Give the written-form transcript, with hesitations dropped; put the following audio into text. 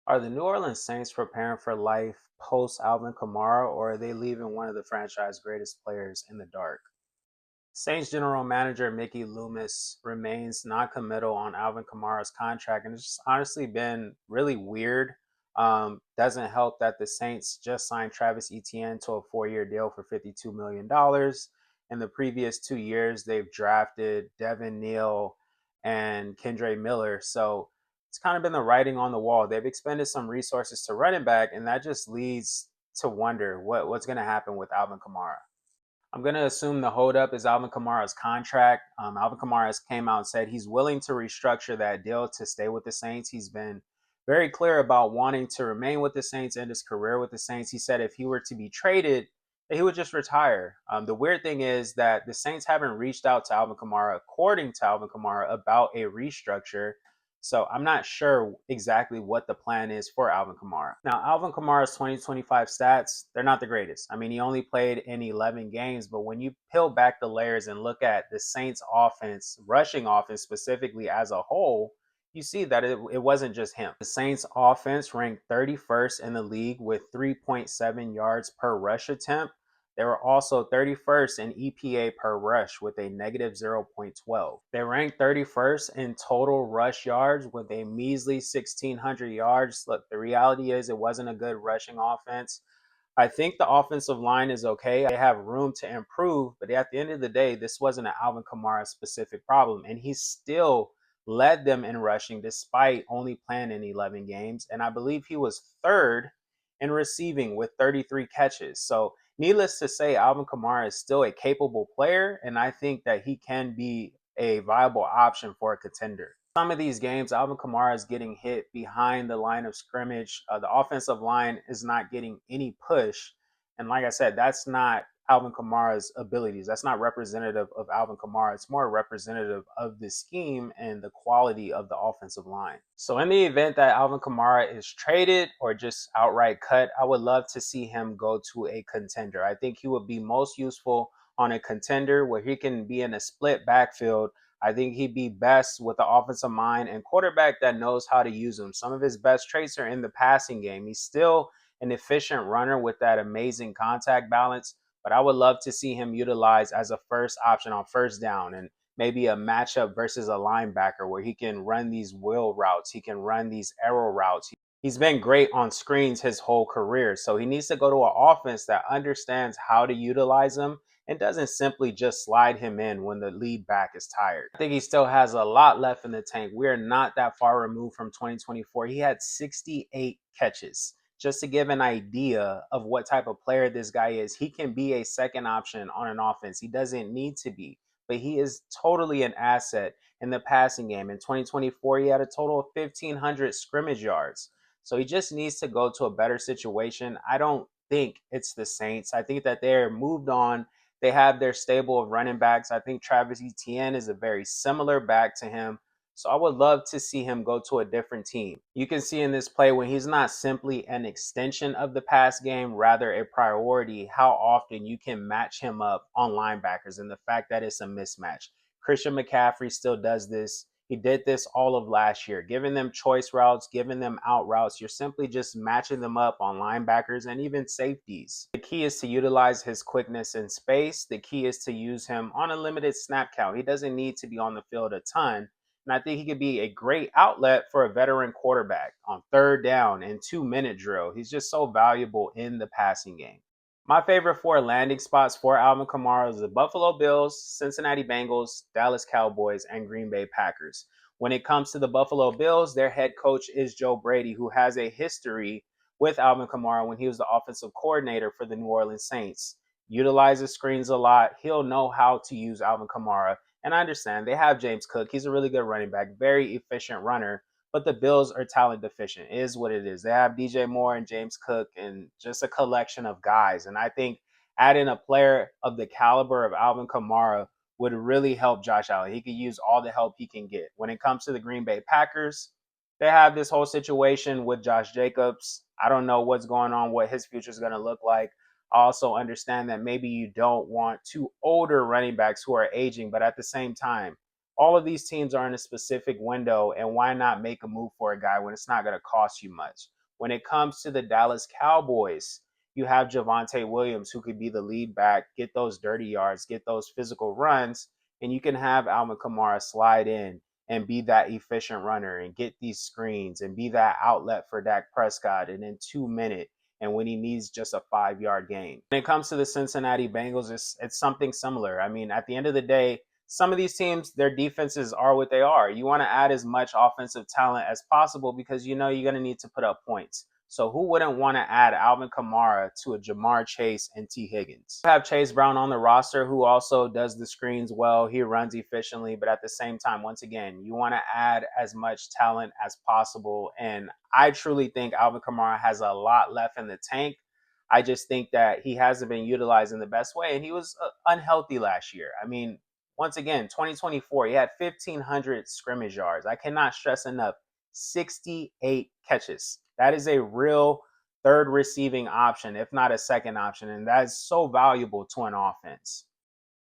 Are the New Orleans Saints preparing for life post Alvin Kamara, or are they leaving one of the franchise greatest players in the dark? Saints general manager Mickey Loomis remains non-committal on Alvin Kamara's contract, and it's just honestly been really weird. Doesn't help that the Saints just signed Travis Etienne to a 4-year deal for $52 million. In the previous 2 years, they've drafted Devin Neal and Kendre Miller, so it's kind of been the writing on the wall. They've expended some resources to running back, and that just leads to wonder what's going to happen with Alvin Kamara. I'm going to assume the holdup is Alvin Kamara's contract. Alvin Kamara has came out and said he's willing to restructure that deal to stay with the Saints. He's been very clear about wanting to remain with the Saints, end his career with the Saints. He said if he were to be traded, that he would just retire. The weird thing is that the Saints haven't reached out to Alvin Kamara, according to Alvin Kamara, about a restructure. So I'm not sure exactly what the plan is for Alvin Kamara. Now, Alvin Kamara's 2025 stats, they're not the greatest. I mean, he only played in 11 games, but when you peel back the layers and look at the Saints offense, rushing offense specifically as a whole, you see that it wasn't just him. The Saints offense ranked 31st in the league with 3.7 yards per rush attempt. They were also 31st in EPA per rush with a negative 0.12. They ranked 31st in total rush yards with a measly 1,600 yards. Look, the reality is it wasn't a good rushing offense. I think the offensive line is okay. They have room to improve, but at the end of the day, this wasn't an Alvin Kamara specific problem. And he still led them in rushing despite only playing in 11 games. And I believe he was third in receiving with 33 catches. So, needless to say, Alvin Kamara is still a capable player, and I think that he can be a viable option for a contender. Some of these games, Alvin Kamara is getting hit behind the line of scrimmage. The offensive line is not getting any push. And like I said, that's not Alvin Kamara's abilities. That's not representative of Alvin Kamara. It's more representative of the scheme and the quality of the offensive line. So, in the event that Alvin Kamara is traded or just outright cut, I would love to see him go to a contender. I think he would be most useful on a contender where he can be in a split backfield. I think he'd be best with the offensive mind and quarterback that knows how to use him. Some of his best traits are in the passing game. He's still an efficient runner with that amazing contact balance, but I would love to see him utilized as a first option on first down and maybe a matchup versus a linebacker where he can run these wheel routes. He can run these arrow routes. He's been great on screens his whole career. So he needs to go to an offense that understands how to utilize him and doesn't simply just slide him in when the lead back is tired. I think he still has a lot left in the tank. We are not that far removed from 2024. He had 68 catches. Just to give an idea of what type of player this guy is, he can be a second option on an offense. He doesn't need to be, but he is totally an asset in the passing game. In 2024, he had a total of 1,500 scrimmage yards. So he just needs to go to a better situation. I don't think it's the Saints. I think that they're moved on. They have their stable of running backs. I think Travis Etienne is a very similar back to him. So I would love to see him go to a different team. You can see in this play when he's not simply an extension of the pass game, rather a priority, how often you can match him up on linebackers and the fact that it's a mismatch. Christian McCaffrey still does this. He did this all of last year, giving them choice routes, giving them out routes. You're simply just matching them up on linebackers and even safeties. The key is to utilize his quickness in space. The key is to use him on a limited snap count. He doesn't need to be on the field a ton. And I think he could be a great outlet for a veteran quarterback on third down and 2-minute drill. He's just so valuable in the passing game. My favorite four landing spots for Alvin Kamara is the Buffalo Bills, Cincinnati Bengals, Dallas Cowboys, and Green Bay Packers. When it comes to the Buffalo Bills, their head coach is Joe Brady, who has a history with Alvin Kamara when he was the offensive coordinator for the New Orleans Saints. Utilizes screens a lot. He'll know how to use Alvin Kamara. And I understand they have James Cook. He's a really good running back, very efficient runner. But the Bills are talent deficient. It is what it is. They have DJ Moore and James Cook and just a collection of guys. And I think adding a player of the caliber of Alvin Kamara would really help Josh Allen. He could use all the help he can get. When it comes to the Green Bay Packers, they have this whole situation with Josh Jacobs. I don't know what's going on, what his future is going to look like. I also understand that maybe you don't want two older running backs who are aging, but at the same time, all of these teams are in a specific window, and why not make a move for a guy when it's not going to cost you much? When it comes to the Dallas Cowboys, you have Javonte Williams, who could be the lead back, get those dirty yards, get those physical runs, and you can have Alvin Kamara slide in and be that efficient runner and get these screens and be that outlet for Dak Prescott and in 2 minutes and when he needs just a 5 yard gain. When it comes to the Cincinnati Bengals, it's something similar. I mean, at the end of the day, some of these teams, their defenses are what they are. You want to add as much offensive talent as possible because you know you're going to need to put up points. So who wouldn't want to add Alvin Kamara to a Jamar Chase and T. Higgins? You have Chase Brown on the roster who also does the screens well. He runs efficiently, but at the same time, once again, you want to add as much talent as possible. And I truly think Alvin Kamara has a lot left in the tank. I just think that he hasn't been utilized in the best way, and he was unhealthy last year. I mean, once again, 2024, he had 1,500 scrimmage yards. I cannot stress enough, 68 catches. That is a real third receiving option, if not a second option, and that is so valuable to an offense.